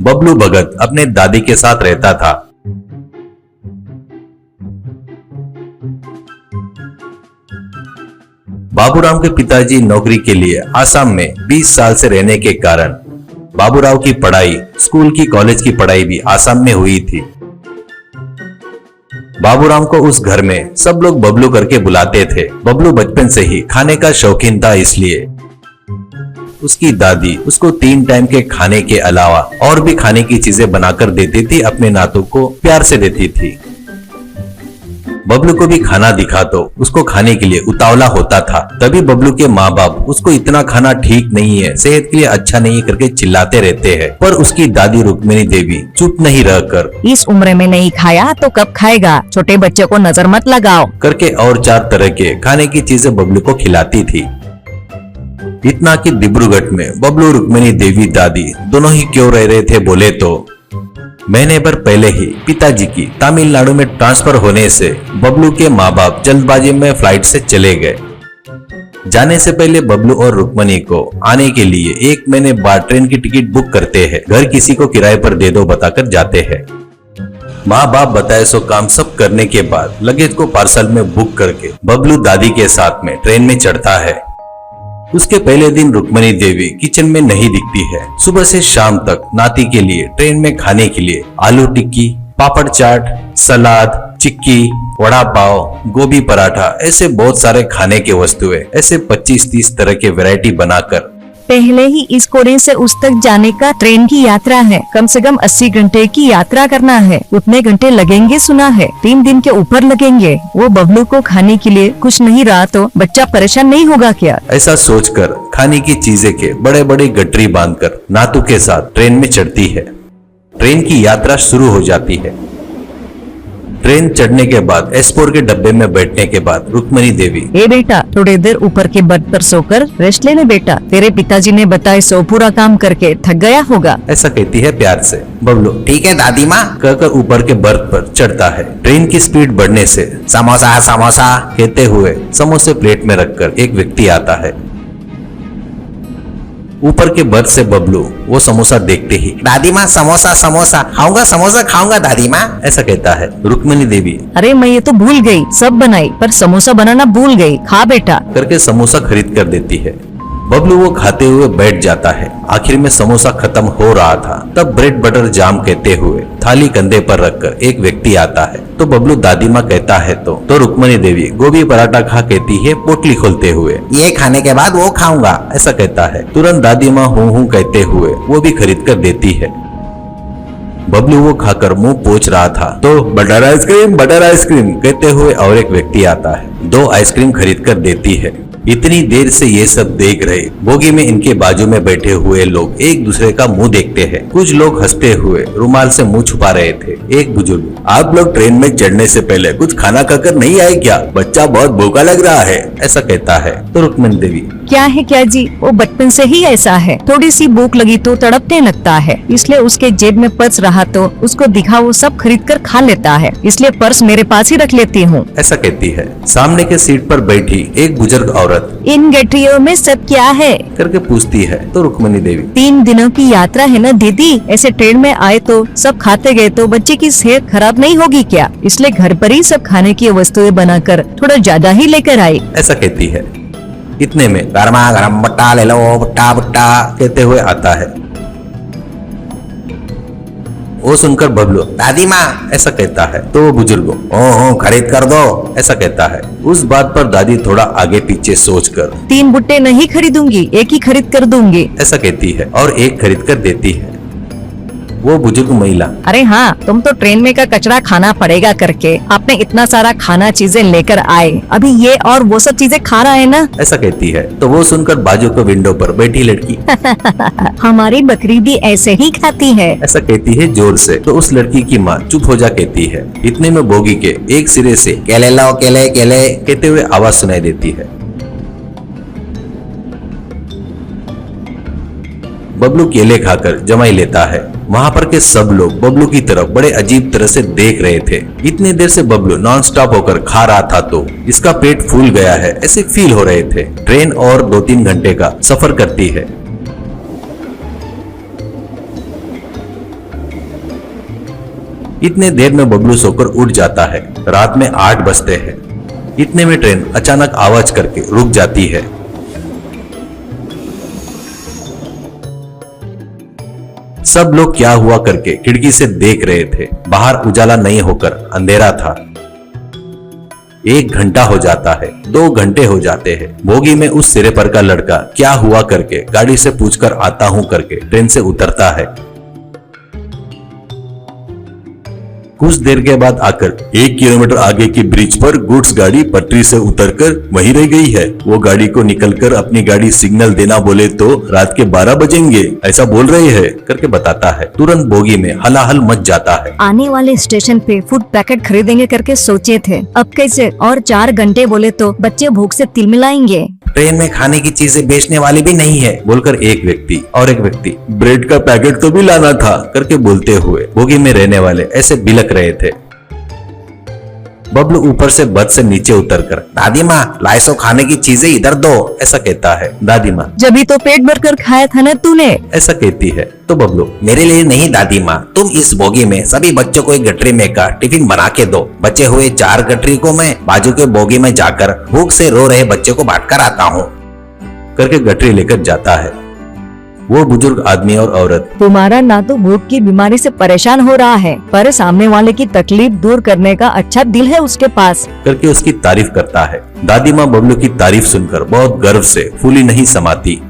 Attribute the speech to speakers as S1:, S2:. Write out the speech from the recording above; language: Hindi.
S1: बबलू भगत अपने दादी के साथ रहता था। बाबूराव के पिताजी नौकरी के लिए आसाम में 20 साल से रहने के कारण बाबूराव की पढ़ाई, स्कूल की, कॉलेज की पढ़ाई भी आसाम में हुई थी। बाबूराव को उस घर में सब लोग बबलू करके बुलाते थे। बबलू बचपन से ही खाने का शौकीन था, इसलिए उसकी दादी उसको 3 टाइम के खाने के अलावा और भी खाने की चीजें बनाकर देती थी। अपने नातू को प्यार से देती थी। बबलू को भी खाना दिखा तो उसको खाने के लिए उतावला होता था। तभी बबलू के माँ बाप उसको इतना खाना ठीक नहीं है, सेहत के लिए अच्छा नहीं है करके चिल्लाते रहते हैं। पर उसकी दादी रुक्मिणी देवी चुप नहीं रहकर,
S2: इस उम्र में नहीं खाया तो कब खाएगा, छोटे बच्चे को नजर मत लगाओ
S1: करके और 4 तरह के खाने की चीजें बबलू को खिलाती थी। इतना कि डिब्रूगढ़ में बबलू रुक्मिणी देवी दादी दोनों ही क्यों रह रहे थे बोले तो महीने भर पहले ही पिताजी की तमिलनाडु में ट्रांसफर होने से बबलू के माँ बाप जल्दबाजी में फ्लाइट से चले गए। जाने से पहले बबलू और रुक्मिणी को आने के लिए 1 महीने बाद ट्रेन की टिकट बुक करते हैं। घर किसी को किराए पर दे दो बताकर जाते हैं। माँ बाप बताए सो काम सब करने के बाद लगेज को पार्सल में बुक करके बबलू दादी के साथ में ट्रेन में चढ़ता है। उसके पहले दिन रुक्मिणी देवी किचन में नहीं दिखती है। सुबह से शाम तक नाती के लिए ट्रेन में खाने के लिए आलू टिक्की, पापड़ चाट, सलाद, चिक्की, वड़ा पाव, गोभी पराठा, ऐसे बहुत सारे खाने के वस्तुएं, ऐसे 25-30 तरह के वैरायटी बनाकर
S2: पहले ही इस कोने से उस तक जाने का ट्रेन की यात्रा है। कम से कम 80 घंटे की यात्रा करना है। उतने घंटे लगेंगे सुना है, 3 दिन के ऊपर लगेंगे। वो बबलू को खाने के लिए कुछ नहीं रहा तो बच्चा परेशान नहीं होगा क्या?
S1: ऐसा सोचकर खाने की चीजें के बड़े बड़े गठरी बांधकर नातू के साथ ट्रेन में चढ़ती है। ट्रेन की यात्रा शुरू हो जाती है। ट्रेन चढ़ने के बाद S4 के डब्बे में बैठने के बाद रुक्मिणी देवी,
S2: ए बेटा, थोड़ी देर ऊपर के बर्थ पर सोकर रेस्ट लेने बेटा, तेरे पिताजी ने बताए सो पूरा काम करके थक गया होगा,
S1: ऐसा कहती है प्यार से। बबलू ठीक है दादी माँ कहकर ऊपर के बर्थ पर चढ़ता है। ट्रेन की स्पीड बढ़ने से समोसा समोसा कहते हुए समोसे प्लेट में रखकर एक व्यक्ति आता है। ऊपर के बर्थ से बबलू वो समोसा देखते ही, दादी माँ समोसा समोसा खाऊंगा, समोसा खाऊंगा दादी माँ, ऐसा कहता है। रुक्मिणी देवी,
S2: अरे मैं ये तो भूल गई, सब बनाई पर समोसा बनाना भूल गई, खा बेटा,
S1: करके समोसा खरीद कर देती है। बबलू वो खाते हुए बैठ जाता है। आखिर में समोसा खत्म हो रहा था, तब ब्रेड बटर जाम कहते हुए थाली कंधे पर रखकर एक व्यक्ति आता है। तो बबलू दादी माँ कहता है तो रुक्मिणी देवी गोभी पराठा खा कहती है पोटली खोलते हुए, ये खाने के बाद वो खाऊंगा, ऐसा कहता है। तुरंत दादी माँ हूँ कहते हुए वो भी खरीद कर देती है। बबलू वो खाकर मुंह पोंछ रहा था तो बटर आइसक्रीम कहते हुए और एक व्यक्ति आता है। 2 आइसक्रीम खरीद कर देती है। इतनी देर से ये सब देख रहे बोगी में इनके बाजू में बैठे हुए लोग एक दूसरे का मुंह देखते हैं। कुछ लोग हंसते हुए रुमाल से मुंह छुपा रहे थे। एक बुजुर्ग, आप लोग ट्रेन में चढ़ने से पहले कुछ खाना खाकर नहीं आए क्या? बच्चा बहुत भूखा लग रहा है, ऐसा कहता है। तो रुक्मिणी देवी,
S2: क्या जी, वो बचपन से ही ऐसा है, थोड़ी सी भूख लगी तो तड़पने लगता है, इसलिए उसके जेब में पर्स रहा तो उसको दिखा वो सब खरीद कर खा लेता है, इसलिए पर्स मेरे पास ही रख लेती हूँ,
S1: ऐसा कहती है। सामने के सीट पर बैठी एक बुजुर्ग औरत,
S2: इन गठरियों में सब क्या है
S1: करके पूछती है। तो रुक्मिणी देवी,
S2: 3 दिनों की यात्रा है ना दीदी, ऐसे ट्रेन में आए तो सब खाते गए तो बच्चे की सेहत खराब नहीं होगी क्या? इसलिए घर पर ही सब खाने की वस्तुएं बनाकर थोड़ा ज्यादा ही लेकर आई,
S1: ऐसा कहती है। इतने में गरमा गरम बट्टा ले लो, बट्टा बट्टा कहते हुए आता है। वो सुनकर बबलू, दादी माँ, ऐसा कहता है। तो वो बुजुर्ग, ओ खरीद कर दो, ऐसा कहता है। उस बात पर दादी थोड़ा आगे पीछे सोचकर,
S2: 3 बुट्टे नहीं खरीदूंगी, एक ही खरीद कर दूंगी,
S1: ऐसा कहती है और एक खरीद कर देती है। वो बुजुर्ग महिला,
S2: अरे हाँ, तुम तो ट्रेन में का कचरा खाना पड़ेगा करके आपने इतना सारा खाना चीजें लेकर आए, अभी ये और वो सब चीजें खा रहा है ना,
S1: ऐसा कहती है। तो वो सुनकर बाजू के विंडो पर बैठी लड़की,
S2: हमारी बकरी भी ऐसे ही खाती है,
S1: ऐसा कहती है जोर से। तो उस लड़की की माँ चुप हो जा कहती है। इतने में बोगी के एक सिरे से केले लाओ केले केले कहते हुए आवाज सुनाई देती है। बबलू केले खाकर जमाई लेता है। वहाँ पर के सब लोग बबलू की तरफ बड़े अजीब तरह से देख रहे थे। इतनी देर से बबलू नॉन स्टॉप होकर खा रहा था तो इसका पेट फूल गया है ऐसे फील हो रहे थे। ट्रेन और 2-3 घंटे का सफर करती है। इतने देर में बबलू सोकर उठ जाता है। रात में 8 बजते हैं। इतने में ट्रेन अचानक आवाज करके रुक जाती है। सब लोग क्या हुआ करके खिड़की से देख रहे थे। बाहर उजाला नहीं होकर अंधेरा था। 1 घंटा हो जाता है, 2 घंटे हो जाते हैं। बोगी में उस सिरे पर का लड़का क्या हुआ करके गाड़ी से पूछकर आता हूं करके ट्रेन से उतरता है। कुछ देर के बाद आकर 1 किलोमीटर आगे की ब्रिज पर गुड्स गाड़ी पटरी से उतरकर वहीं रह गई है। वो गाड़ी को निकलकर अपनी गाड़ी सिग्नल देना बोले तो रात के 12 बजेंगे ऐसा बोल रहे हैं करके बताता है। तुरंत बोगी में हलाहल मच जाता है।
S2: आने वाले स्टेशन पे फूड पैकेट खरीदेंगे करके सोचे थे, अब कैसे? और 4 घंटे बोले तो बच्चे भूख से तिलमिलाएंगे।
S1: ट्रेन में खाने की चीजें बेचने वाली भी नहीं है बोलकर एक व्यक्ति और एक व्यक्ति ब्रेड का पैकेट तो भी लाना था करके बोलते हुए बोगी में रहने वाले ऐसे बिलक रहे थे। बबलू ऊपर से बस से नीचे उतरकर दादी माँ लाइसो खाने की चीजें इधर दो ऐसा कहता है। दादी माँ
S2: जभी तो पेट भरकर खाया था ना तूने,
S1: ऐसा कहती है। तो बबलू मेरे लिए नहीं दादी माँ, तुम इस बोगी में सभी बच्चों को एक गठरी में का टिफिन बना के दो। बचे हुए 4 गठरी को मैं बाजू के बोगी में जाकर भूख से रो रहे बच्चे को बांट कर आता हूँ करके गठरी लेकर जाता है। वो बुजुर्ग आदमी और औरत
S2: तुम्हारा ना तो भूख की बीमारी से परेशान हो रहा है, पर सामने वाले की तकलीफ दूर करने का अच्छा दिल है उसके पास
S1: करके उसकी तारीफ करता है। दादी माँ बबलू की तारीफ सुनकर बहुत गर्व से फूली नहीं समाती।